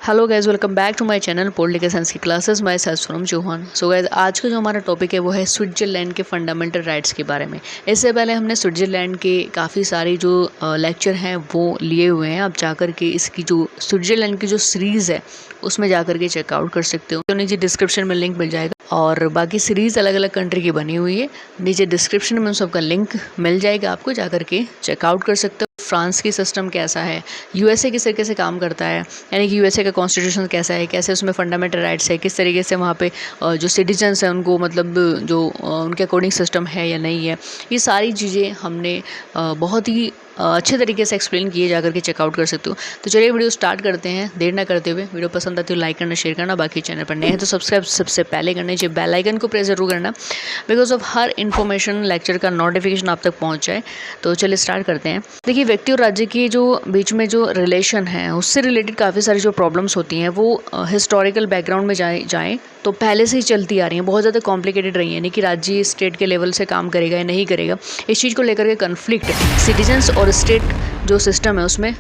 Hello guys, welcome back to my channel political science की classes. Myself from Chauhan. So guys, आज का जो हमारा टॉपिक है वो है स्विट्जरलैंड के फंडामेंटल राइट्स के बारे में। इससे पहले हमने स्विट्जरलैंड के काफ़ी सारी जो लेक्चर हैं वो लिए हुए हैं। आप जाकर के इसकी जो स्विट्जरलैंड की जो सीरीज़ है उसमें जाकर के चेकआउट कर सकते हो। तो नीचे डिस्क्रिप्शन में लिंक मिल जाएगा और बाकी सीरीज़ अलग अलग कंट्री की बनी हुई है। नीचे डिस्क्रिप्शन में उन सबका लिंक मिल जाएगा, आपको जाकर के चेकआउट कर सकते हो। फ्रांस की सिस्टम कैसा है, यूएसए किस तरीके से काम करता है, यानी कि यूएसए का कॉन्स्टिट्यूशन कैसा है, कैसे उसमें फंडामेंटल राइट्स है, किस तरीके से वहाँ पे जो सिटीजन्स हैं उनको मतलब जो उनके अकॉर्डिंग सिस्टम है या नहीं है, ये सारी चीज़ें हमने बहुत ही अच्छे तरीके से एक्सप्लेन किए, जाकर के चेकआउट कर सकते हो। तो चलिए वीडियो स्टार्ट करते हैं देर ना करते हुए। वीडियो पसंद आती है लाइक करना, शेयर करना, बाकी चैनल पर नए हैं तो सब्सक्राइब सबसे पहले करना चाहिए, बेल आइकन को प्रेस जरूर करना because of her information lecture का नोटिफिकेशन आप तक पहुंच जाए। तो चलिए स्टार्ट करते हैं। देखिए, व्यक्ति और राज्य के जो बीच में जो रिलेशन है उससे रिलेटेड काफ़ी सारी जो प्रॉब्लम्स होती हैं वो हिस्टोरिकल बैकग्राउंड में जाएँ तो पहले से ही चलती आ रही हैं, बहुत ज़्यादा कॉम्प्लिकेटेड रही है, यानी कि राज्य स्टेट के लेवल से काम करेगा या नहीं करेगा, इस चीज़ को लेकर के कन्फ्लिक्ट सिटीजन्स और स्टेट जो सिस्टम है उसमें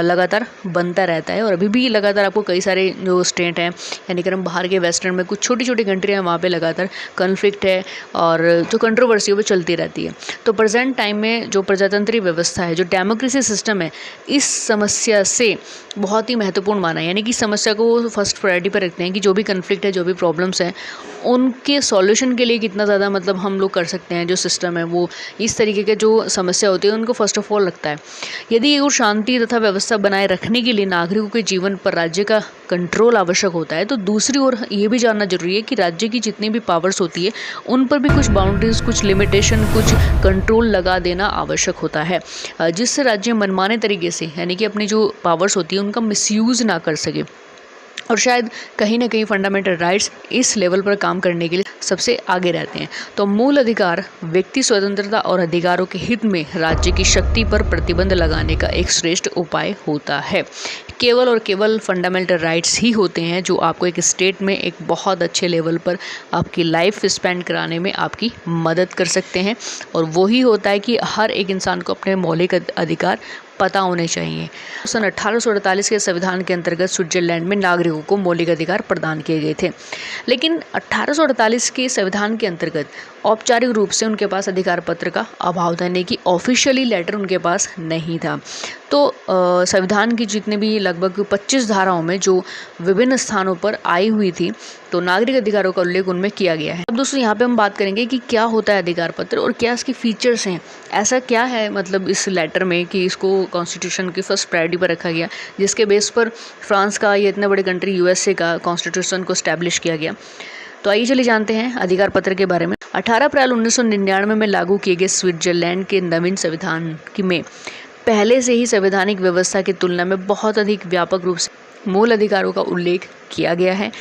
लगातार बनता रहता है। और अभी भी लगातार आपको कई सारे जो स्टेट हैं, यानी कि हम बाहर के वेस्टर्न में कुछ छोटी छोटी कंट्री हैं, वहाँ पे लगातार कन्फ्लिक्ट है और जो कंट्रोवर्सी है वो चलती रहती है। तो प्रेजेंट टाइम में जो प्रजातंत्री व्यवस्था है, जो डेमोक्रेसी सिस्टम है, इस समस्या से बहुत ही महत्वपूर्ण माना है, यानी कि समस्या को वो फर्स्ट प्रायोरिटी पर रखते हैं कि जो भी कन्फ्लिक्ट है, जो भी प्रॉब्लम्स हैं, उनके सॉल्यूशन के लिए कितना ज़्यादा मतलब हम लोग कर सकते हैं। जो सिस्टम है वो इस तरीके के जो समस्या होती है उनको फर्स्ट ऑफ ऑल रखता है। यदि और शांति तथा व्यवस्था बनाए रखने के लिए नागरिकों के जीवन पर राज्य का कंट्रोल आवश्यक होता है, तो दूसरी ओर ये भी जानना जरूरी है कि राज्य की जितनी भी पावर्स होती है उन पर भी कुछ बाउंड्रीज, कुछ लिमिटेशन, कुछ कंट्रोल लगा देना आवश्यक होता है, जिससे राज्य मनमाने तरीके से, यानी कि अपनी जो पावर्स होती है उनका मिसयूज़ ना कर सके। और शायद कहीं ना कहीं फंडामेंटल राइट्स इस लेवल पर काम करने के लिए सबसे आगे रहते हैं। तो मूल अधिकार व्यक्ति स्वतंत्रता और अधिकारों के हित में राज्य की शक्ति पर प्रतिबंध लगाने का एक श्रेष्ठ उपाय होता है। केवल और केवल फंडामेंटल राइट्स ही होते हैं जो आपको एक स्टेट में एक बहुत अच्छे लेवल पर आपकी लाइफ स्पेंड कराने में आपकी मदद कर सकते हैं। और वही होता है कि हर एक इंसान को अपने मौलिक अधिकार पता होने चाहिए। सन 1848 के संविधान के अंतर्गत स्विट्जरलैंड में नागरिकों को मौलिक अधिकार प्रदान किए गए थे, लेकिन 1848 के संविधान के अंतर्गत औपचारिक रूप से उनके पास अधिकार पत्र का अभाव था, यानी कि ऑफिशियली लेटर उनके पास नहीं था। तो संविधान की जितने भी लगभग 25 धाराओं में जो विभिन्न स्थानों पर आई हुई थी, तो नागरिक अधिकारों का उल्लेख उनमें किया गया है। अब दोस्तों, यहाँ पे हम बात करेंगे कि क्या होता है अधिकार पत्र और क्या इसके फीचर्स हैं। ऐसा क्या है मतलब इस लेटर में कि इसको कॉन्स्टिट्यूशन की फर्स्ट प्रायोरिटी पर रखा गया, जिसके बेस पर फ्रांस का, ये इतने बड़े कंट्री यूएसए का कॉन्स्टिट्यूशन को स्टैब्लिश किया गया। तो आइए चलिए जानते हैं अधिकार पत्र के बारे में। 18 अप्रैल 1999 में लागू किए गए स्विट्जरलैंड के नवीन संविधान में पहले से ही संवैधानिक व्यवस्था की तुलना में बहुत अधिक व्यापक रूप से मूल अधिकारों का उल्लेख किया गया है।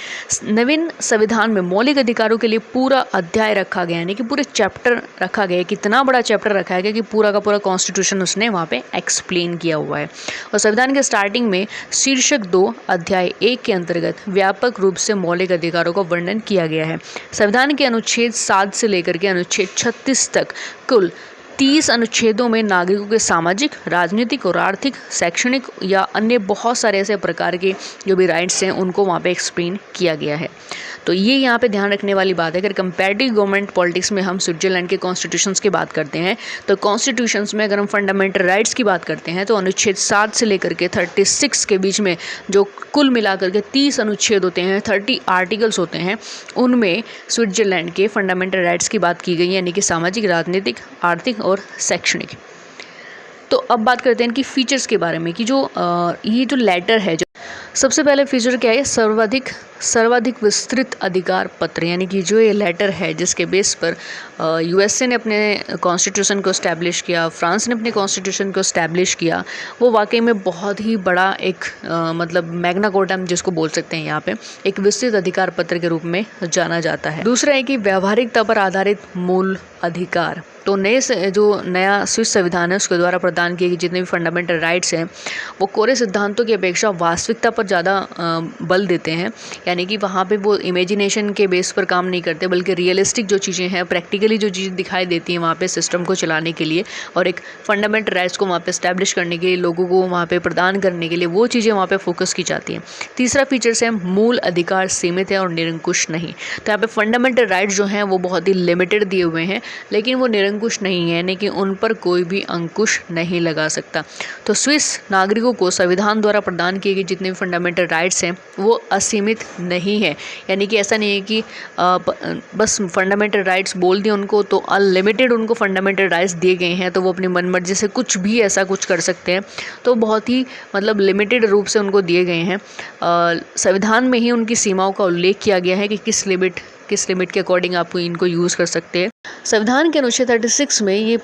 नवीन संविधान में मौलिक अधिकारों के लिए पूरा अध्याय रखा गया, यानी कि पूरे चैप्टर रखा गया। कितना बड़ा चैप्टर रखा गया कि पूरा का पूरा कॉन्स्टिट्यूशन उसने वहाँ पे एक्सप्लेन किया हुआ है। और संविधान के स्टार्टिंग में शीर्षक 2 अध्याय 1 के अंतर्गत व्यापक रूप से मौलिक अधिकारों का वर्णन किया गया है। संविधान के अनुच्छेद 7 से लेकर के अनुच्छेद 36 तक कुल 30 अनुच्छेदों में नागरिकों के सामाजिक, राजनीतिक और आर्थिक, शैक्षणिक या अन्य बहुत सारे ऐसे प्रकार के जो भी राइट्स हैं उनको वहाँ पे एक्सप्लेन किया गया है। तो ये यहाँ पे ध्यान रखने वाली बात है। अगर कंपैरेटिव गवर्नमेंट पॉलिटिक्स में हम स्विट्जरलैंड के कॉन्स्टिट्यूशंस की बात करते हैं, तो कॉन्स्टिट्यूशंस में अगर हम फंडामेंटल राइट्स की बात करते हैं तो अनुच्छेद 7 से लेकर के 36 के बीच में जो कुल मिलाकर के 30 अनुच्छेद होते हैं, 30 आर्टिकल्स होते हैं, उनमें स्विट्जरलैंड के फंडामेंटल राइट्स की बात की गई है, यानी कि सामाजिक, राजनीतिक, आर्थिक और शैक्षणिक। तो अब बात करते हैं इनकी फीचर्स के बारे में कि जो ये जो लेटर है, जो सबसे पहले फीचर क्या है, सर्वाधिक विस्तृत अधिकार पत्र, यानी कि जो ये लेटर है जिसके बेस पर यूएसए ने अपने कॉन्स्टिट्यूशन को स्टैब्लिश किया, फ्रांस ने अपने कॉन्स्टिट्यूशन को स्टैब्लिश किया, वो वाकई में बहुत ही बड़ा एक मतलब मैग्ना कार्टा हम जिसको बोल सकते हैं, यहाँ पे एक विस्तृत अधिकार पत्र के रूप में जाना जाता है। दूसरा है कि व्यावहारिकता पर आधारित मूल अधिकार। तो जो नया स्विस संविधान है उसके द्वारा प्रदान किए गए जितने भी फंडामेंटल राइट्स हैं वो कोरे सिद्धांतों की अपेक्षा वास्तविकता पर ज़्यादा बल देते हैं, यानी कि वहाँ पे वो इमेजिनेशन के बेस पर काम नहीं करते बल्कि रियलिस्टिक जो चीज़ें हैं, प्रैक्टिकली लीगली जो चीज़ दिखाई देती है वहाँ पे सिस्टम को चलाने के लिए और एक फंडामेंटल राइट्स को वहाँ पे एस्टैब्लिश करने के लिए, लोगों को वहाँ पे प्रदान करने के लिए वो चीज़ें वहाँ पे फोकस की जाती हैं। तीसरा फीचर्स है मूल अधिकार सीमित है और निरंकुश नहीं। तो यहाँ पे फंडामेंटल राइट्स जो हैं वो बहुत ही लिमिटेड दिए हुए हैं, लेकिन वो निरंकुश नहीं है, यानी कि उन पर कोई भी अंकुश नहीं लगा सकता। तो स्विस नागरिकों को संविधान द्वारा प्रदान किए गए जितने भी फंडामेंटल राइट्स हैं वो असीमित नहीं है, यानी कि ऐसा नहीं है कि बस फंडामेंटल राइट्स बोल दिए उनको तो अनलिमिटेड उनको फंडामेंटल राइट्स दिए गए हैं तो वो अपनी मनमर्जी से कुछ भी ऐसा कुछ कर सकते हैं। तो बहुत ही मतलब लिमिटेड रूप से उनको दिए गए हैं। संविधान में ही उनकी सीमाओं का उल्लेख किया गया है कि किस लिमिट के अकॉर्डिंग आप इनको यूज़ कर सकते हैं। संविधान के अनुच्छेद 36 में ये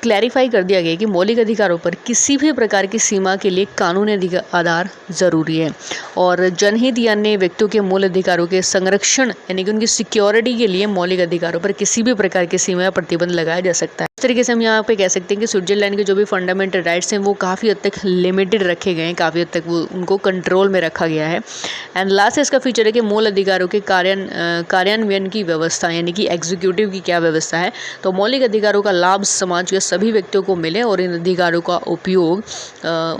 क्लैरिफाई कर दिया गया कि मौलिक अधिकारों पर किसी भी प्रकार की सीमा के लिए कानूनी आधार ज़रूरी है और जनहित या अन्य व्यक्तियों के मूल अधिकारों के संरक्षण यानी कि उनकी सिक्योरिटी के लिए मौलिक अधिकारों पर किसी भी प्रकार की सीमा या प्रतिबंध लगाया जा सकता है। इस तरीके से हम यहाँ पे कह सकते हैं कि स्विट्जरलैंड के जो भी फंडामेंटल राइट्स हैं वो काफ़ी हद तक लिमिटेड रखे गए हैं, काफ़ी हद तक वो उनको कंट्रोल में रखा गया है। एंड लास्ट इसका फीचर है कि मूल अधिकारों के कार्यान्वयन की व्यवस्था यानी कि एग्जीक्यूटिव की क्या व्यवस्था है। तो मौलिक अधिकारों का लाभ समाज के सभी व्यक्तियों को मिले और इन अधिकारों का उपयोग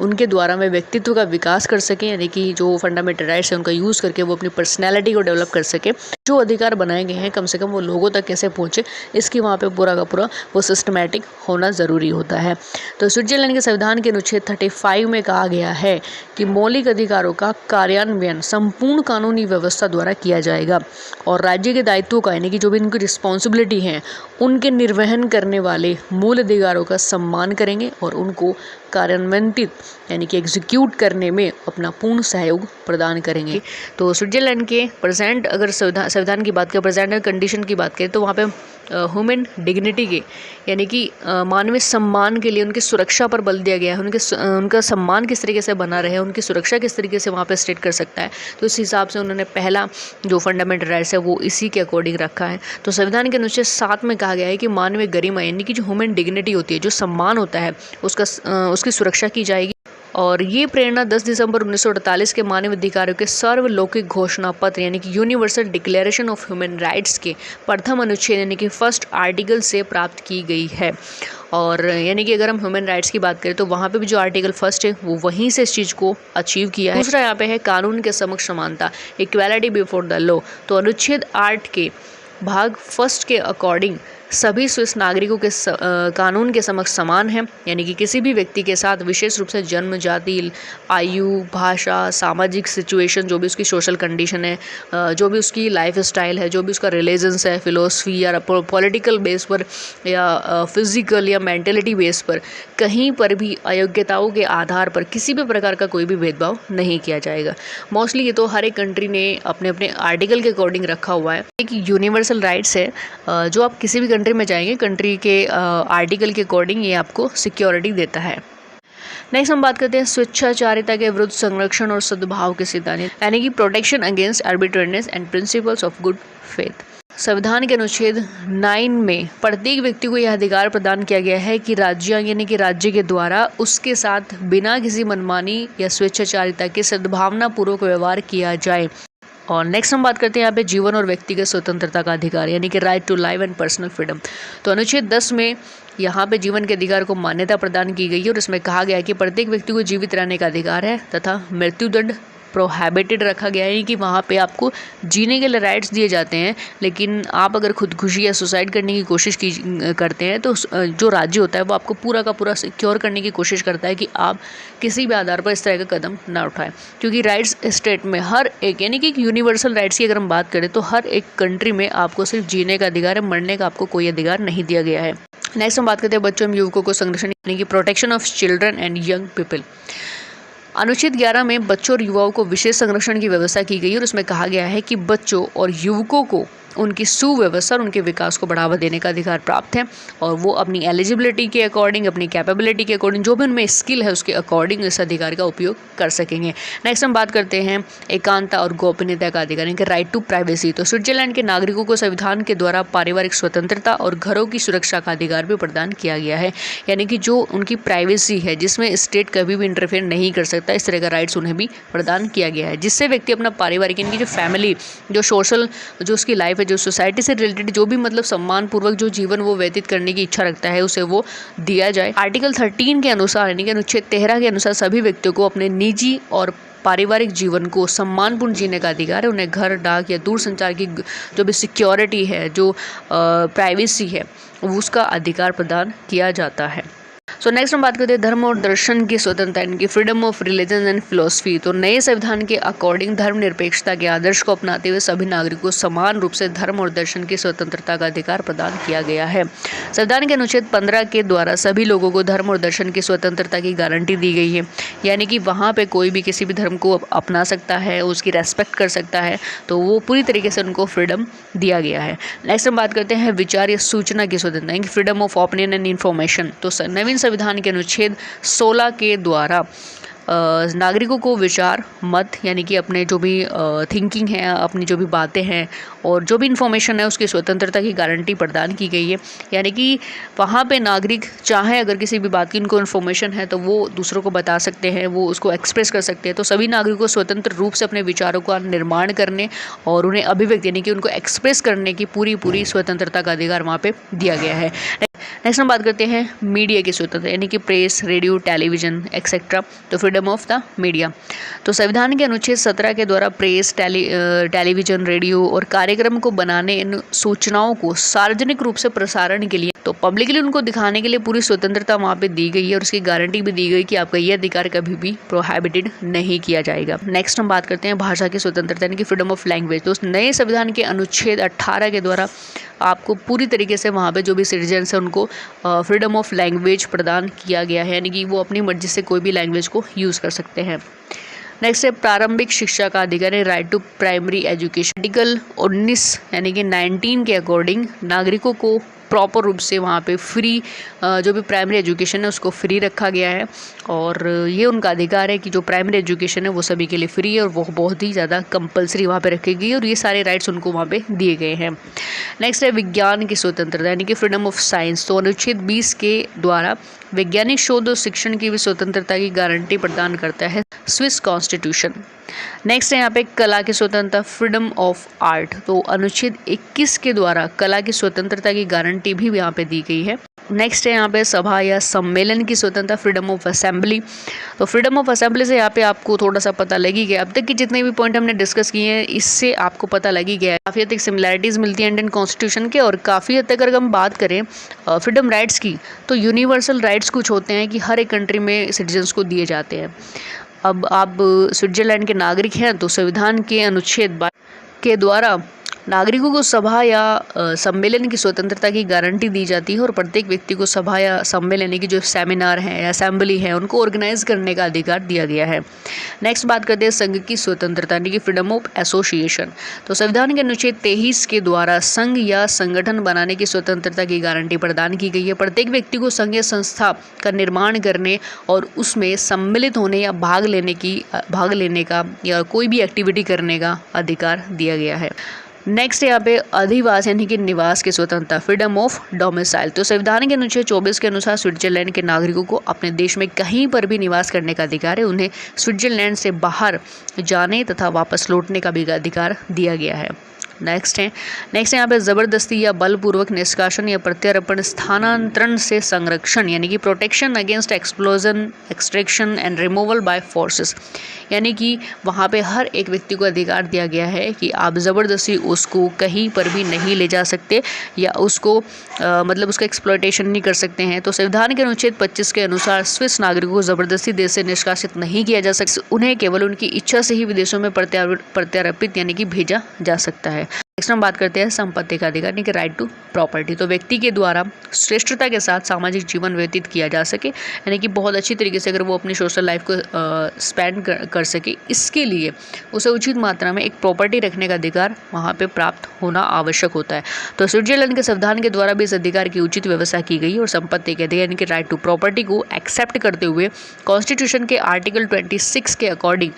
उनके द्वारा में व्यक्तित्व का विकास कर सकें, यानी कि जो फंडामेंटल राइट्स हैं उनका यूज़ करके वो अपनी पर्सनैलिटी को डेवलप कर सके। जो अधिकार बनाए गए हैं कम से कम वो लोगों तक कैसे पहुँचे इसकी वहाँ पे पूरा का पूरा वो सिस्टमैटिक होना ज़रूरी होता है। तो स्विट्जरलैंड के संविधान के अनुच्छेद 35 में कहा गया है कि मौलिक अधिकारों का कार्यान्वयन संपूर्ण कानूनी व्यवस्था द्वारा किया जाएगा और राज्य के दायित्वों का यानी कि जो भी इनकी रिस्पॉन्सिबिलिटी हैं उनके निर्वहन करने वाले मूल अधिकारों का सम्मान करेंगे और उनको कार्यान्वित यानी कि एग्जीक्यूट करने में अपना पूर्ण सहयोग प्रदान करेंगे। तो स्विट्जरलैंड के प्रेजेंट अगर संविधान की बात करें, प्रेजेंट कंडीशन की बात करें तो वहाँ पे ह्यूमन डिग्निटी के यानी कि मानवीय सम्मान के लिए उनकी सुरक्षा पर बल दिया गया है। उनका सम्मान किस तरीके से बना रहे, उनकी सुरक्षा किस तरीके से वहाँ पे स्टेट कर सकता है, तो इस हिसाब से उन्होंने पहला जो फंडामेंटल राइट्स है वो इसी के अकॉर्डिंग रखा है। तो संविधान के अनुच्छेद 7 में कहा गया है कि मानवीय गरिमा यानी कि जो ह्यूमन डिग्निटी होती है, जो सम्मान होता है उसकी सुरक्षा की जाएगी। और ये प्रेरणा 10 दिसंबर 1948 के मानव अधिकारों के सार्वलौकिक घोषणा पत्र यानी कि universal declaration of human rights के प्रथम अनुच्छेद यानी कि फर्स्ट आर्टिकल से प्राप्त की गई है। और यानी कि अगर हम ह्यूमन राइट्स की बात करें तो वहाँ पे भी जो आर्टिकल फर्स्ट है वो वहीं से इस चीज़ को अचीव किया है। दूसरा यहाँ पे है कानून के समक्ष समानता, इक्वालिटी बिफोर द लॉ। तो अनुच्छेद 8 के भाग फर्स्ट के अकॉर्डिंग सभी स्विस नागरिकों के कानून के समक्ष समान हैं, यानी कि किसी भी व्यक्ति के साथ विशेष रूप से जन्म, जाति, आयु, भाषा, सामाजिक सिचुएशन, जो भी उसकी सोशल कंडीशन है, जो भी उसकी लाइफ स्टाइल है, जो भी उसका रिलीजन्स है, फिलोसफी या पॉलिटिकल बेस पर या फिजिकल या मेंटलिटी बेस पर कहीं पर भी अयोग्यताओं के आधार पर किसी भी प्रकार का कोई भी भेदभाव नहीं किया जाएगा। मोस्टली ये तो हर एक कंट्री ने अपने अपने आर्टिकल के अकॉर्डिंग रखा हुआ है। एक यूनिवर्सल राइट्स है जो आप किसी भी कंट्री में जाएंगे कंट्री के आर्टिकल के अकॉर्डिंग ये आपको सिक्योरिटी देता है। नेक्स्ट हम बात करते हैं स्वेच्छाचारिता के विरुद्ध संरक्षण और सद्भाव के सिद्धांत यानी कि protection against arbitrariness and principles of good faith. संविधान के अनुच्छेद 9 में प्रत्येक व्यक्ति को यह अधिकार प्रदान किया गया है कि यानी कि राज्य के द्वारा उसके साथ बिना किसी मनमानी या स्वेच्छाचारिता के सद्भावना पूर्वक व्यवहार किया जाए। और नेक्स्ट हम बात करते हैं यहाँ पे जीवन और व्यक्तिगत स्वतंत्रता का अधिकार यानी कि right to life and personal freedom. तो अनुच्छेद 10 में यहाँ पे जीवन के अधिकार को मान्यता प्रदान की गई है और इसमें कहा गया है कि प्रत्येक व्यक्ति को जीवित रहने का अधिकार है तथा मृत्युदंड प्रोहिबिटेड रखा गया है कि वहाँ पे आपको जीने के लिए राइट्स दिए जाते हैं, लेकिन आप अगर खुदकुशी या सुसाइड करने की कोशिश करते हैं तो जो राज्य होता है वो आपको पूरा का पूरा सिक्योर करने की कोशिश करता है कि आप किसी भी आधार पर इस तरह का कदम ना उठाएं, क्योंकि राइट्स स्टेट में हर एक यानी कि यूनिवर्सल राइट्स की अगर हम बात करें तो हर एक कंट्री में आपको सिर्फ जीने का अधिकार है, मरने का आपको कोई अधिकार नहीं दिया गया है। नेक्स्ट हम बात करते हैं बच्चों एवं युवकों को संरक्षण यानी कि protection of children and young people. अनुच्छेद 11 में बच्चों और युवाओं को विशेष संरक्षण की व्यवस्था की गई और उसमें कहा गया है कि बच्चों और युवकों को उनकी सुव्यवस्था और उनके विकास को बढ़ावा देने का अधिकार प्राप्त है और वो अपनी एलिजिबिलिटी के अकॉर्डिंग, अपनी कैपेबिलिटी के अकॉर्डिंग, जो भी उनमें स्किल है उसके अकॉर्डिंग इस अधिकार का उपयोग कर सकेंगे। नेक्स्ट हम बात करते हैं एकांतता और गोपनीयता का अधिकार यानी कि राइट टू प्राइवेसी। तो स्विट्जरलैंड के नागरिकों को संविधान के द्वारा पारिवारिक स्वतंत्रता और घरों की सुरक्षा का अधिकार भी प्रदान किया गया है, यानी कि जो उनकी प्राइवेसी है जिसमें स्टेट कभी भी इंटरफेयर नहीं कर सकता, इस तरह का राइट्स उन्हें भी प्रदान किया गया है, जिससे व्यक्ति अपना पारिवारिक यानी कि जो फैमिली, जो सोशल, जो उसकी लाइफ पे जो सोसाइटी से रिलेटेड जो भी मतलब सम्मानपूर्वक जो जीवन वो व्यतीत करने की इच्छा रखता है उसे वो दिया जाए। आर्टिकल 13 के अनुसार यानी कि अनुच्छेद 13 के अनुसार सभी व्यक्तियों को अपने निजी और पारिवारिक जीवन को सम्मानपूर्ण जीने का अधिकार है। उन्हें घर, डाक या दूरसंचार की जो भी सिक्योरिटी है, जो प्राइवेसी है, उसका अधिकार प्रदान किया जाता है। सो नेक्स्ट हम बात करते हैं धर्म और दर्शन की स्वतंत्रता, इनकी freedom of religion and philosophy. तो नए संविधान के अकॉर्डिंग धर्मनिरपेक्षता के आदर्श को अपनाते हुए सभी नागरिकों को समान रूप से धर्म और दर्शन की स्वतंत्रता का अधिकार प्रदान किया गया है। संविधान के अनुच्छेद 15 के द्वारा सभी लोगों को धर्म और दर्शन की स्वतंत्रता की गारंटी दी गई है, यानी कि वहाँ पे कोई भी किसी भी धर्म को अपना सकता है, उसकी रेस्पेक्ट कर सकता है, तो वो पूरी तरीके से उनको फ्रीडम दिया गया है। नेक्स्ट हम बात करते हैं विचार या सूचना की स्वतंत्रता, freedom of opinion and information. तो नवीन संविधान के अनुच्छेद 16 के द्वारा नागरिकों को विचार, मत यानी कि अपने जो भी थिंकिंग है, अपनी जो भी बातें हैं और जो भी इन्फॉर्मेशन है उसकी स्वतंत्रता की गारंटी प्रदान की गई है। यानी कि वहाँ पे नागरिक चाहे अगर किसी भी बात की उनको इन्फॉर्मेशन है तो वो दूसरों को बता सकते हैं, वो उसको एक्सप्रेस कर सकते हैं। तो सभी नागरिकों को स्वतंत्र रूप से अपने विचारों का निर्माण करने और उन्हें अभिव्यक्त यानी कि उनको एक्सप्रेस करने की पूरी स्वतंत्रता का अधिकार वहाँ पे दिया गया है। नेक्स्ट हम बात करते हैं मीडिया की स्वतंत्रता, यानी कि प्रेस, रेडियो, टेलीविजन एक्सेट्रा। तो फ्रीडम ऑफ द मीडिया। तो संविधान के अनुच्छेद 17 के द्वारा प्रेस, टेलीविजन, रेडियो और कार्यक्रम को बनाने, इन सूचनाओं को सार्वजनिक रूप से प्रसारण के लिए, तो पब्लिकली उनको दिखाने के लिए पूरी स्वतंत्रता वहाँ पे दी गई है और उसकी गारंटी भी दी गई कि आपका ये अधिकार कभी भी प्रोहिबिटेड नहीं किया जाएगा। नेक्स्ट हम बात करते हैं भाषा की स्वतंत्रता, यानी कि फ्रीडम ऑफ लैंग्वेज। तो उस नए संविधान के अनुच्छेद 18 के द्वारा आपको पूरी तरीके से वहाँ पे जो भी सिटीजन्स हैं उनको फ्रीडम ऑफ लैंग्वेज प्रदान किया गया है, यानी कि वो अपनी मर्जी से कोई भी लैंग्वेज को यूज़ कर सकते हैं। नेक्स्ट है प्रारंभिक शिक्षा का अधिकार, right to primary education. Article 19 यानी कि 19 के अकॉर्डिंग नागरिकों को प्रॉपर रूप से वहाँ पे फ्री जो भी प्राइमरी एजुकेशन है उसको फ्री रखा गया है और ये उनका अधिकार है कि जो प्राइमरी एजुकेशन है वो सभी के लिए फ्री है और वो बहुत ही ज़्यादा कंपलसरी वहाँ पे रखी गई और ये सारे राइट्स उनको वहाँ पे दिए गए हैं। नेक्स्ट है विज्ञान की स्वतंत्रता, यानी कि फ्रीडम ऑफ साइंस। तो अनुच्छेद 20 के द्वारा वैज्ञानिक शोध और शिक्षण की भी स्वतंत्रता की गारंटी प्रदान करता है स्विस कॉन्स्टिट्यूशन। नेक्स्ट है यहाँ पे कला की स्वतंत्रता, फ्रीडम ऑफ आर्ट। तो अनुच्छेद 21 के द्वारा कला की स्वतंत्रता की गारंटी भी यहाँ पे दी गई है। नेक्स्ट है यहाँ पे सभा या सम्मेलन की स्वतंत्रता, फ्रीडम ऑफ असेंबली। तो फ्रीडम ऑफ असेंबली से यहाँ पे आपको थोड़ा सा पता लगी गया, अब तक की जितने भी पॉइंट हमने डिस्कस किए हैं इससे आपको पता लगी गया है, काफ़ी हद तक सिमिलैरिटीज़ मिलती है इंडियन कॉन्स्टिट्यूशन के और काफ़ी हद तक अगर हम बात करें फ्रीडम राइट्स की तो यूनिवर्सल राइट्स कुछ होते हैं कि हर एक कंट्री में सिटीजन्स को दिए जाते हैं। अब आप स्विट्जरलैंड के नागरिक हैं तो संविधान के अनुच्छेद 22 के द्वारा नागरिकों को सभा या सम्मेलन की स्वतंत्रता की गारंटी दी जाती है और प्रत्येक व्यक्ति को सभा या सम्मेलन यानी कि जो सेमिनार हैं या असेंबली है उनको ऑर्गेनाइज करने का अधिकार दिया गया है। नेक्स्ट बात करते हैं संघ की स्वतंत्रता, यानी कि फ्रीडम ऑफ एसोसिएशन। तो संविधान के अनुच्छेद 23 के द्वारा संघ या संगठन बनाने की स्वतंत्रता की गारंटी प्रदान की गई है। प्रत्येक व्यक्ति को संघ या संस्था का निर्माण करने और उसमें सम्मिलित होने या भाग लेने का या कोई भी एक्टिविटी करने का अधिकार दिया गया है। नेक्स्ट यहाँ पे अधिवास यानी कि निवास की स्वतंत्रता, फ्रीडम ऑफ डोमिसाइल। तो संविधान के अनुच्छेद 24 के अनुसार स्विट्जरलैंड के नागरिकों को अपने देश में कहीं पर भी निवास करने का अधिकार है। उन्हें स्विट्जरलैंड से बाहर जाने तथा वापस लौटने का भी अधिकार दिया गया है। नेक्स्ट यहाँ पे ज़बरदस्ती या बलपूर्वक निष्कासन या प्रत्यार्पण, स्थानांतरण से संरक्षण यानी कि protection against explosion, extraction and removal by forces. यानी कि वहाँ पे हर एक व्यक्ति को अधिकार दिया गया है कि आप ज़बरदस्ती उसको कहीं पर भी नहीं ले जा सकते या उसको मतलब उसका एक्सप्लॉयटेशन नहीं कर सकते हैं। तो संविधान के अनुच्छेद 25 के अनुसार स्विस नागरिकों को ज़बरदस्ती देश से निष्कासित नहीं किया जा सकता, उन्हें केवल उनकी इच्छा से ही विदेशों में प्रत्यारोपित यानी कि भेजा जा सकता है। नेक्स्ट हम बात करते हैं संपत्ति का अधिकार, यानी कि राइट टू प्रॉपर्टी। तो व्यक्ति के द्वारा श्रेष्ठता के साथ सामाजिक जीवन व्यतीत किया जा सके, यानी कि बहुत अच्छी तरीके से अगर वो अपनी सोशल लाइफ को स्पेंड कर सके, इसके लिए उसे उचित मात्रा में एक प्रॉपर्टी रखने का अधिकार वहाँ पे प्राप्त होना आवश्यक होता है। तो स्विट्जरलैंड के संविधान के द्वारा भी इस अधिकार की उचित व्यवस्था की गई और संपत्ति के अधिकार यानी कि राइट टू प्रॉपर्टी को एक्सेप्ट करते हुए कॉन्स्टिट्यूशन के आर्टिकल 26 के अकॉर्डिंग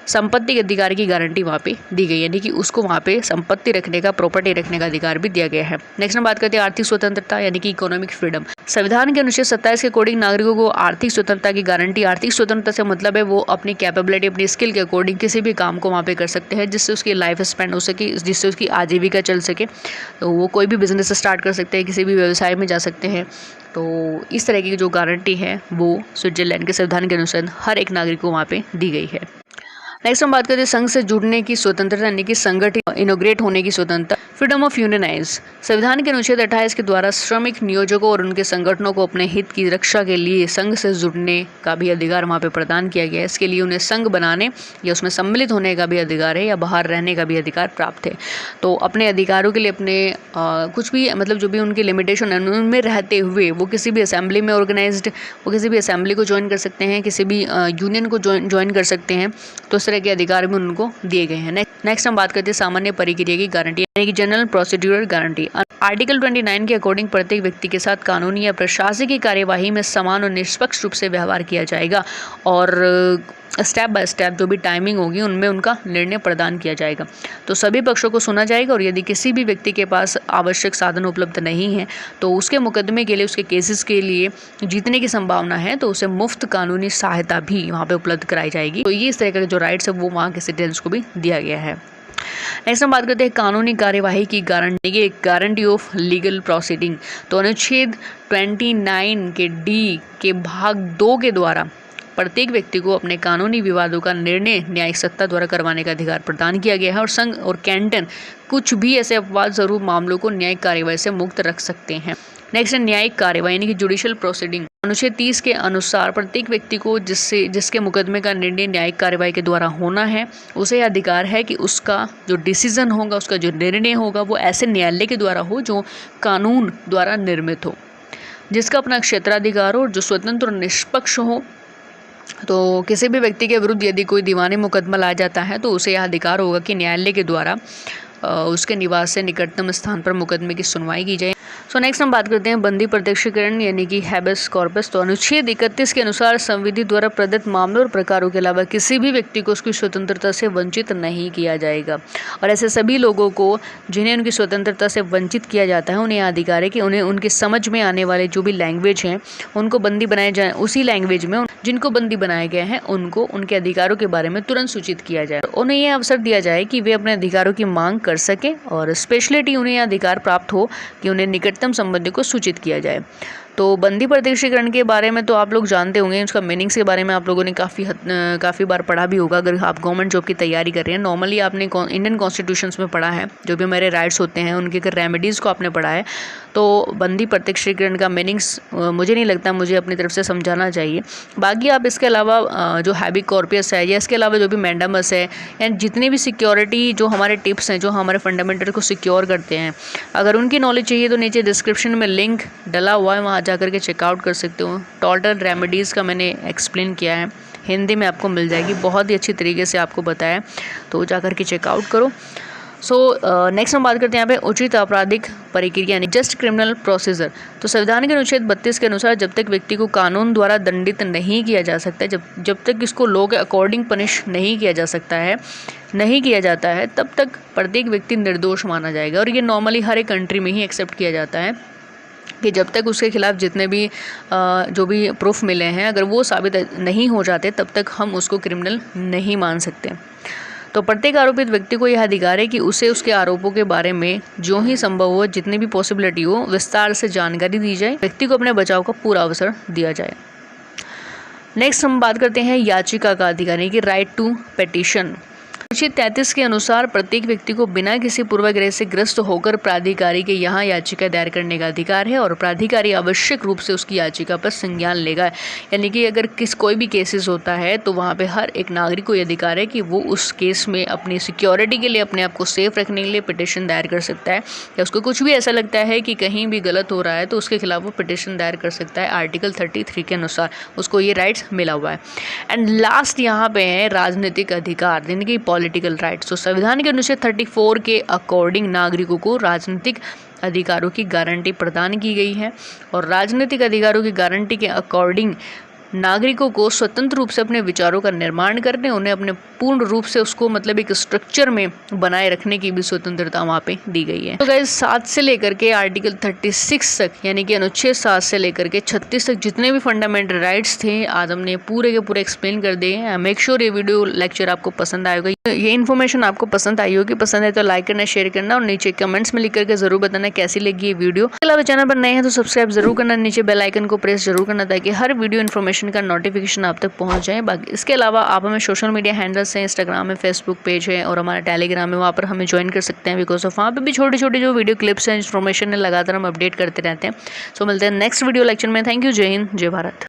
संपत्ति के अधिकार की गारंटी वहाँ पे दी गई, यानी कि उसको वहाँ पे संपत्ति रखने करने का, प्रॉपर्टी रखने का अधिकार भी दिया गया है। नेक्स्ट हम बात करते हैं आर्थिक स्वतंत्रता यानी कि इकोनॉमिक फ्रीडम। संविधान के अनुच्छेद 27 के अकॉर्डिंग नागरिकों को आर्थिक स्वतंत्रता की गारंटी। आर्थिक स्वतंत्रता से मतलब है वो अपनी कैपेबिलिटी, अपनी स्किल के अकॉर्डिंग किसी भी काम को वहाँ पे कर सकते हैं जिससे उसकी लाइफ स्पेंड हो सके, जिससे उसकी आजीविका चल सके। तो वो कोई भी बिजनेस स्टार्ट कर सकते हैं, किसी भी व्यवसाय में जा सकते हैं। तो इस तरह की जो गारंटी है वो स्विट्जरलैंड के संविधान के अनुसार हर एक नागरिक को वहाँ पे दी गई है। नेक्स्ट हम बात करते हैं संघ से जुड़ने की स्वतंत्रता यानी कि संगठित इनोग्रेट होने की स्वतंत्रता। Freedom of unionise. संविधान के अनुच्छेद 28 के द्वारा श्रमिक नियोजकों और उनके संगठनों को अपने हित की रक्षा के लिए संघ से जुड़ने का भी अधिकार वहाँ पे प्रदान किया गया है। इसके लिए उन्हें संघ बनाने या उसमें सम्मिलित होने का भी अधिकार है या बाहर रहने का भी अधिकार प्राप्त है। तो अपने अधिकारों के लिए अपने कुछ भी मतलब जो भी उनकी लिमिटेशन है उनमें रहते हुए वो किसी भी असेंबली में ऑर्गेनाइज्ड, वो किसी भी असेंबली को ज्वाइन कर सकते हैं, किसी भी यूनियन को ज्वाइन कर सकते हैं। तो इस तरह के अधिकार भी उनको दिए गए हैं। नेक्स्ट हम बात करते हैं सामान्य प्रक्रिया की गारंटी यानी कि जनरल प्रोसीड्यूरल गारंटी। आर्टिकल 29 के अकॉर्डिंग प्रत्येक व्यक्ति के साथ कानूनी या प्रशासनिक कार्यवाही में समान और निष्पक्ष रूप से व्यवहार किया जाएगा और स्टेप बाय स्टेप जो भी टाइमिंग होगी उनमें उनका निर्णय प्रदान किया जाएगा। तो सभी पक्षों को सुना जाएगा और यदि किसी भी व्यक्ति के पास आवश्यक साधन उपलब्ध नहीं है तो उसके मुकदमे के लिए, उसके केसेस के लिए जीतने की संभावना है तो उसे मुफ्त कानूनी सहायता भी वहाँ पे उपलब्ध कराई जाएगी। तो ये इस तरह का जो राइट्स है वो वहाँ के सिटीजन्स को भी दिया गया है। नेक्स्ट हम बात करते हैं कानूनी कार्यवाही की guarantee, guarantee of legal proceeding. तो अनुच्छेद 29 के डी के भाग 2 के द्वारा प्रत्येक व्यक्ति को अपने कानूनी विवादों का निर्णय न्यायिक सत्ता द्वारा करवाने का अधिकार प्रदान किया गया है और संघ और कैंटन कुछ भी ऐसे अपवाद स्वरूप मामलों को न्यायिक कार्यवाही से मुक्त रख सकते हैं। नेक्स्ट है न्यायिक कार्यवाही यानी कि जुडिशियल प्रोसीडिंग। अनुच्छेद 30 के अनुसार प्रत्येक व्यक्ति को जिसके मुकदमे का निर्णय न्यायिक कार्यवाही के द्वारा होना है उसे अधिकार है कि उसका जो डिसीजन होगा, उसका जो निर्णय होगा वो ऐसे न्यायालय के द्वारा हो जो कानून द्वारा निर्मित हो, जिसका अपना क्षेत्राधिकार हो और जो स्वतंत्र और निष्पक्ष हो। तो किसी भी व्यक्ति के विरुद्ध यदि कोई दीवानी मुकदमा लाया जाता है तो उसे यह अधिकार होगा कि न्यायालय के द्वारा उसके निवास से निकटतम स्थान पर मुकदमे की सुनवाई की जाए। सो नेक्स्ट हम बात करते हैं बंदी प्रत्यक्षीकरण यानी कि हैबेस कॉर्पस। तो अनुच्छेद 31 के अनुसार संविधि द्वारा प्रदत्त मामलों और प्रकारों के अलावा किसी भी व्यक्ति को उसकी स्वतंत्रता से वंचित नहीं किया जाएगा और ऐसे सभी लोगों को जिन्हें उनकी स्वतंत्रता से वंचित किया जाता है उन्हें अधिकार है कि उन्हें उनकी समझ में आने वाले जो भी लैंग्वेज हैं उनको बंदी बनाए जाए, उसी लैंग्वेज में जिनको बंदी बनाए गए हैं उनको उनके अधिकारों के बारे में तुरंत सूचित किया जाए। उन्हें यह अवसर दिया जाए कि वे अपने अधिकारों की मांग कर सकें और स्पेशलिटी उन्हें यह अधिकार प्राप्त हो कि उन्हें निकटतम संबंधी को सूचित किया जाए। तो बंदी प्रत्यक्षीकरण के बारे में तो आप लोग जानते होंगे, उसका मीनिंग्स के बारे में आप लोगों ने काफ़ी बार पढ़ा भी होगा अगर आप गवर्नमेंट जॉब की तैयारी कर रहे हैं। नॉर्मली आपने इंडियन कॉन्स्टिट्यूशंस में पढ़ा है, जो भी हमारे राइट्स होते हैं उनके अगर रेमेडीज़ को आपने पढ़ा है तो बंदी प्रत्यक्षीकरण का मीनिंग्स मुझे नहीं लगता मुझे अपनी तरफ से समझाना चाहिए। बाकी आप इसके अलावा जो हैबी कॉर्पस है या इसके अलावा जो भी मैंडामस है या जितनी भी सिक्योरिटी जो हमारे टिप्स हैं जो हमारे फंडामेंटल को सिक्योर करते हैं, अगर उनकी नॉलेज चाहिए तो नीचे डिस्क्रिप्शन में लिंक डला हुआ है, वहाँ जाकर के चेकआउट कर सकते हो। टोटल रेमेडीज़ का मैंने एक्सप्लेन किया है, हिंदी में आपको मिल जाएगी, बहुत ही अच्छी तरीके से आपको बताया, तो जाकर के चेकआउट करो। सो नेक्स्ट हम बात करते हैं यहाँ पे उचित आपराधिक प्रक्रिया यानी जस्ट क्रिमिनल प्रोसीजर। तो संविधान के अनुच्छेद 32 के अनुसार जब तक व्यक्ति को कानून द्वारा दंडित नहीं किया जा सकता, जब तक इसको लॉ के अकॉर्डिंग पनिश नहीं किया जाता है तब तक प्रत्येक व्यक्ति निर्दोष माना जाएगा। और ये नॉर्मली हर एक कंट्री में ही एक्सेप्ट किया जाता है कि जब तक उसके खिलाफ जितने भी जो भी प्रूफ मिले हैं अगर वो साबित नहीं हो जाते तब तक हम उसको क्रिमिनल नहीं मान सकते। तो प्रत्येक आरोपित व्यक्ति को यह अधिकार है कि उसे उसके आरोपों के बारे में जो ही संभव हो, जितनी भी पॉसिबिलिटी हो, विस्तार से जानकारी दी जाए, व्यक्ति को अपने बचाव का पूरा अवसर दिया जाए। नेक्स्ट हम बात करते हैं याचिका का अधिकार यानी कि राइट टू पेटिशन। अनुच्छेद 33 के अनुसार प्रत्येक व्यक्ति को बिना किसी पूर्वाग्रह से ग्रस्त होकर प्राधिकारी के यहाँ याचिका दायर करने का अधिकार है और प्राधिकारी आवश्यक रूप से उसकी याचिका पर संज्ञान लेगा। यानी कि अगर कोई भी केसेस होता है तो वहाँ पे हर एक नागरिक को यह अधिकार है कि वो उस केस में अपनी सिक्योरिटी के लिए, अपने आप को सेफ रखने के लिए पिटिशन दायर कर सकता है, या उसको कुछ भी ऐसा लगता है कि कहीं भी गलत हो रहा है तो उसके खिलाफ वो पिटिशन दायर कर सकता है। आर्टिकल 33 के अनुसार उसको ये राइट्स मिला हुआ है। एंड लास्ट यहाँ पे है राजनीतिक अधिकार यानी कि पॉलिटिकल राइट्स। तो संविधान के अनुच्छेद 34 के अकॉर्डिंग नागरिकों को राजनीतिक अधिकारों की गारंटी प्रदान की गई है और राजनीतिक अधिकारों की गारंटी के अकॉर्डिंग नागरिकों को स्वतंत्र रूप से अपने विचारों का निर्माण करने, उन्हें अपने पूर्ण रूप से उसको मतलब एक स्ट्रक्चर में बनाए रखने की भी स्वतंत्रता वहाँ पे दी गई है। तो गाइस 7 से लेकर के आर्टिकल 36 तक यानी कि अनुच्छेद 7 से लेकर के 36 तक जितने भी फंडामेंटल राइट्स थे आज हमने पूरे के पूरे एक्सप्लेन कर दिए। मेक श्योर ये वीडियो लेक्चर आपको पसंद आएगा, ये इन्फॉर्मेशन आपको पसंद आई होगी। पसंद है तो लाइक करना, शेयर करना और नीचे कमेंट्स में लिख करके जरूर बताना कैसी लगी ये वीडियो। इसके अलावा चैनल पर नए हैं तो सब्सक्राइब जरूर करना, नीचे बेल आइकन को प्रेस जरूर करना ताकि हर वीडियो इन्फॉर्मेशन का नोटिफिकेशन आप तक पहुंच जाए। बाकी इसके अलावा आप हमें सोशल मीडिया हैंडल्स हैं, इंस्टाग्राम है, फेसबुक पेज है और हमारा टेलीग्राम है, वहाँ पर हमें ज्वाइन कर सकते हैं। बिकॉज ऑफ वहाँ पर भी छोटी छोटी जो वीडियो क्लिप्स हैं, इन्फॉर्मेशन है, लगातार हम अपडेट करते रहते हैं। सो मिलते हैं नेक्स्ट वीडियो लेक्चर में। Thank you. जय हिंद, जय भारत।